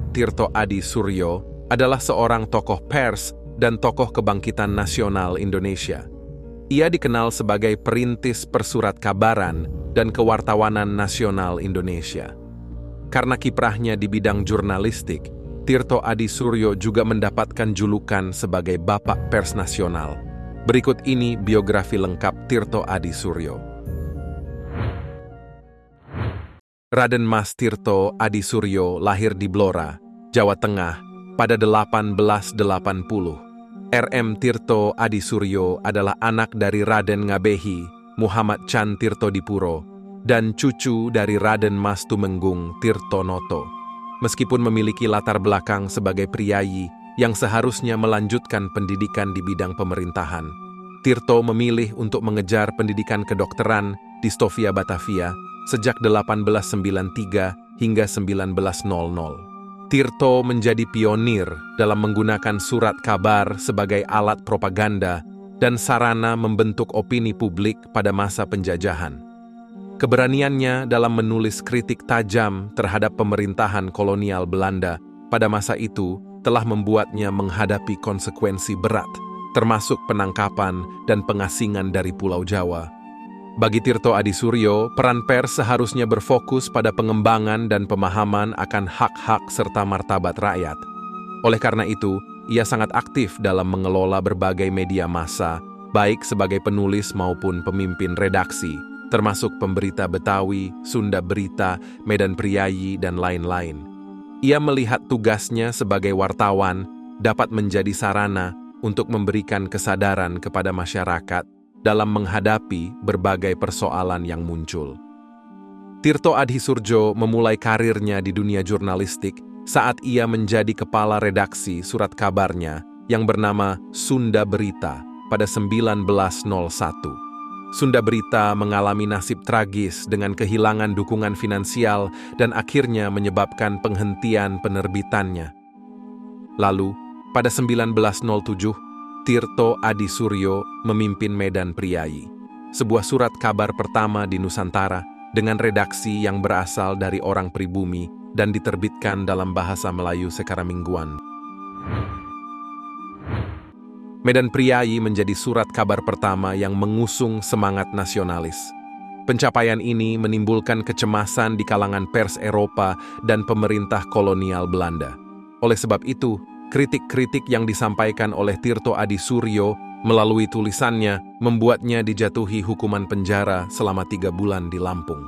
Tirto Adi Suryo adalah seorang tokoh pers dan tokoh kebangkitan nasional Indonesia. Ia dikenal sebagai perintis persurat kabaran dan kewartawanan nasional Indonesia. Karena kiprahnya di bidang jurnalistik, Tirto Adi Suryo juga mendapatkan julukan sebagai Bapak Pers Nasional. Berikut ini biografi lengkap Tirto Adi Suryo. Raden Mas Tirto Adi Suryo lahir di Blora, Jawa Tengah pada 1880. RM Tirto Adi Suryo adalah anak dari Raden Ngabehi, Muhammad Chan Tirto Dipuro, dan cucu dari Raden Mas Tumenggung Tirto Noto. Meskipun memiliki latar belakang sebagai priyayi yang seharusnya melanjutkan pendidikan di bidang pemerintahan, Tirto memilih untuk mengejar pendidikan kedokteran di Stovia Batavia sejak 1893 hingga 1900. Tirto menjadi pionir dalam menggunakan surat kabar sebagai alat propaganda dan sarana membentuk opini publik pada masa penjajahan. Keberaniannya dalam menulis kritik tajam terhadap pemerintahan kolonial Belanda pada masa itu telah membuatnya menghadapi konsekuensi berat, termasuk penangkapan dan pengasingan dari Pulau Jawa. Bagi Tirto Adi Suryo, peran pers seharusnya berfokus pada pengembangan dan pemahaman akan hak-hak serta martabat rakyat. Oleh karena itu, ia sangat aktif dalam mengelola berbagai media massa, baik sebagai penulis maupun pemimpin redaksi, termasuk Pemberita Betawi, Sunda Berita, Medan Priyayi, dan lain-lain. Ia melihat tugasnya sebagai wartawan dapat menjadi sarana untuk memberikan kesadaran kepada masyarakat dalam menghadapi berbagai persoalan yang muncul. Tirto Adi Suryo memulai karirnya di dunia jurnalistik saat ia menjadi kepala redaksi surat kabarnya yang bernama Sunda Berita pada 1901. Sunda Berita mengalami nasib tragis dengan kehilangan dukungan finansial dan akhirnya menyebabkan penghentian penerbitannya. Lalu, pada 1907, Tirto Adi Suryo memimpin Medan Priyayi, sebuah surat kabar pertama di Nusantara dengan redaksi yang berasal dari orang pribumi dan diterbitkan dalam bahasa Melayu sekaramingguan. Medan Priyayi menjadi surat kabar pertama yang mengusung semangat nasionalis. Pencapaian ini menimbulkan kecemasan di kalangan pers Eropa dan pemerintah kolonial Belanda. Oleh sebab itu, kritik-kritik yang disampaikan oleh Tirto Adi Suryo melalui tulisannya membuatnya dijatuhi hukuman penjara selama 3 bulan di Lampung.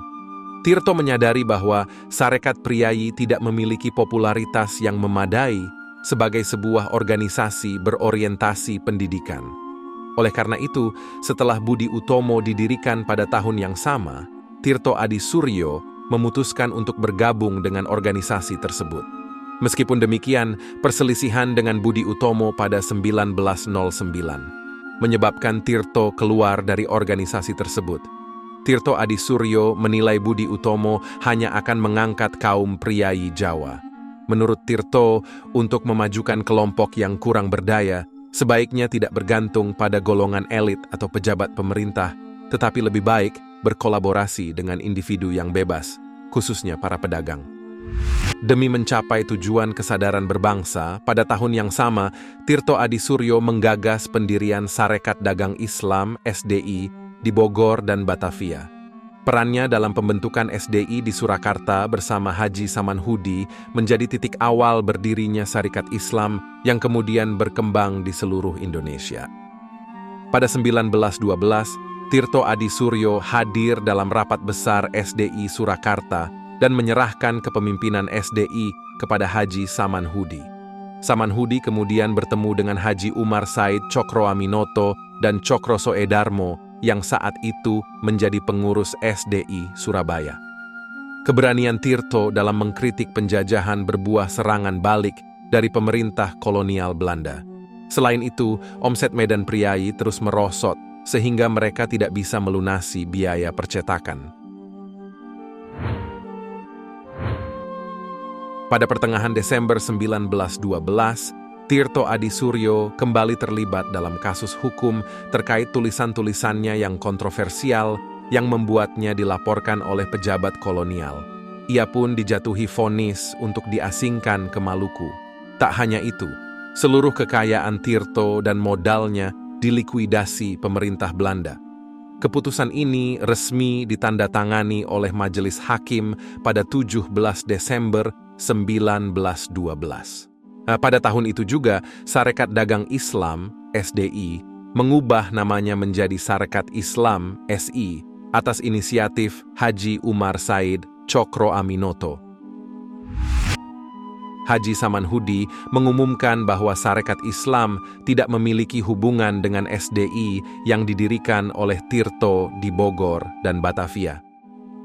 Tirto menyadari bahwa Sarekat Priyayi tidak memiliki popularitas yang memadai sebagai sebuah organisasi berorientasi pendidikan. Oleh karena itu, setelah Budi Utomo didirikan pada tahun yang sama, Tirto Adi Suryo memutuskan untuk bergabung dengan organisasi tersebut. Meskipun demikian, perselisihan dengan Budi Utomo pada 1909 menyebabkan Tirto keluar dari organisasi tersebut. Tirto Adi Suryo menilai Budi Utomo hanya akan mengangkat kaum priyayi Jawa. Menurut Tirto, untuk memajukan kelompok yang kurang berdaya, sebaiknya tidak bergantung pada golongan elit atau pejabat pemerintah, tetapi lebih baik berkolaborasi dengan individu yang bebas, khususnya para pedagang. Demi mencapai tujuan kesadaran berbangsa, pada tahun yang sama, Tirto Adi Suryo menggagas pendirian Sarekat Dagang Islam (SDI) di Bogor dan Batavia. Perannya dalam pembentukan SDI di Surakarta bersama Haji Samanhudi menjadi titik awal berdirinya Sarekat Islam yang kemudian berkembang di seluruh Indonesia. Pada 1912, Tirto Adi Suryo hadir dalam rapat besar SDI Surakarta dan menyerahkan kepemimpinan SDI kepada Haji Samanhudi. Samanhudi kemudian bertemu dengan Haji Umar Said Cokroaminoto dan Cokro Soedarmo yang saat itu menjadi pengurus SDI Surabaya. Keberanian Tirto dalam mengkritik penjajahan berbuah serangan balik dari pemerintah kolonial Belanda. Selain itu, omset Medan Priyayi terus merosot sehingga mereka tidak bisa melunasi biaya percetakan. Pada pertengahan Desember 1912, Tirto Adi Suryo kembali terlibat dalam kasus hukum terkait tulisan-tulisannya yang kontroversial yang membuatnya dilaporkan oleh pejabat kolonial. Ia pun dijatuhi vonis untuk diasingkan ke Maluku. Tak hanya itu, seluruh kekayaan Tirto dan modalnya dilikuidasi pemerintah Belanda. Keputusan ini resmi ditandatangani oleh Majelis Hakim pada 17 Desember 1912. Pada tahun itu juga, Sarekat Dagang Islam, SDI, mengubah namanya menjadi Sarekat Islam, SI, atas inisiatif Haji Umar Said Cokro Aminoto. Haji Samanhudi mengumumkan bahwa Sarekat Islam tidak memiliki hubungan dengan SDI yang didirikan oleh Tirto di Bogor dan Batavia.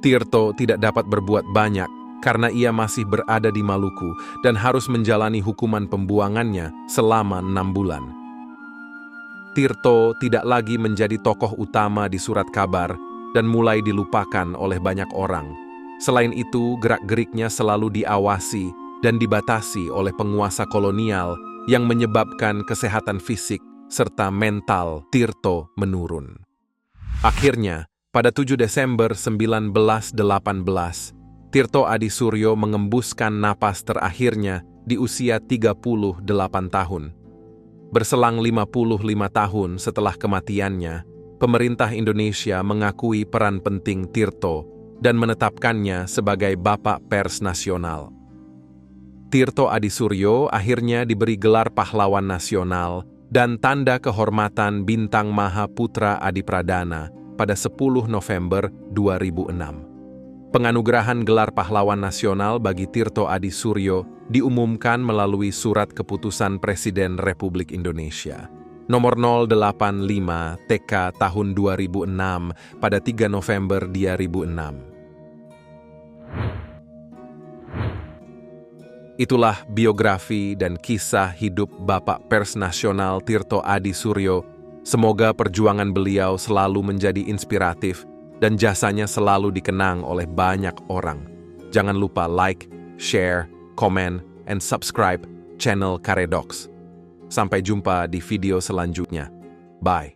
Tirto tidak dapat berbuat banyak karena ia masih berada di Maluku dan harus menjalani hukuman pembuangannya selama 6 bulan. Tirto tidak lagi menjadi tokoh utama di surat kabar dan mulai dilupakan oleh banyak orang. Selain itu, gerak-geriknya selalu diawasi dan dibatasi oleh penguasa kolonial yang menyebabkan kesehatan fisik serta mental Tirto menurun. Akhirnya, pada 7 Desember 1918, Tirto Adisuryo mengembuskan napas terakhirnya di usia 38 tahun. Berselang 55 tahun setelah kematiannya, pemerintah Indonesia mengakui peran penting Tirto dan menetapkannya sebagai Bapak Pers Nasional. Tirto Adisuryo akhirnya diberi gelar Pahlawan Nasional dan tanda kehormatan Bintang Mahaputra Adipradana pada 10 November 2006. Penganugerahan gelar Pahlawan Nasional bagi Tirto Adisuryo diumumkan melalui Surat Keputusan Presiden Republik Indonesia nomor 085 TK tahun 2006 pada 3 November 2006. Itulah biografi dan kisah hidup Bapak Pers Nasional Tirto Adisuryo. Semoga perjuangan beliau selalu menjadi inspiratif dan jasanya selalu dikenang oleh banyak orang. Jangan lupa like, share, komen, and subscribe channel Karedox. Sampai jumpa di video selanjutnya. Bye.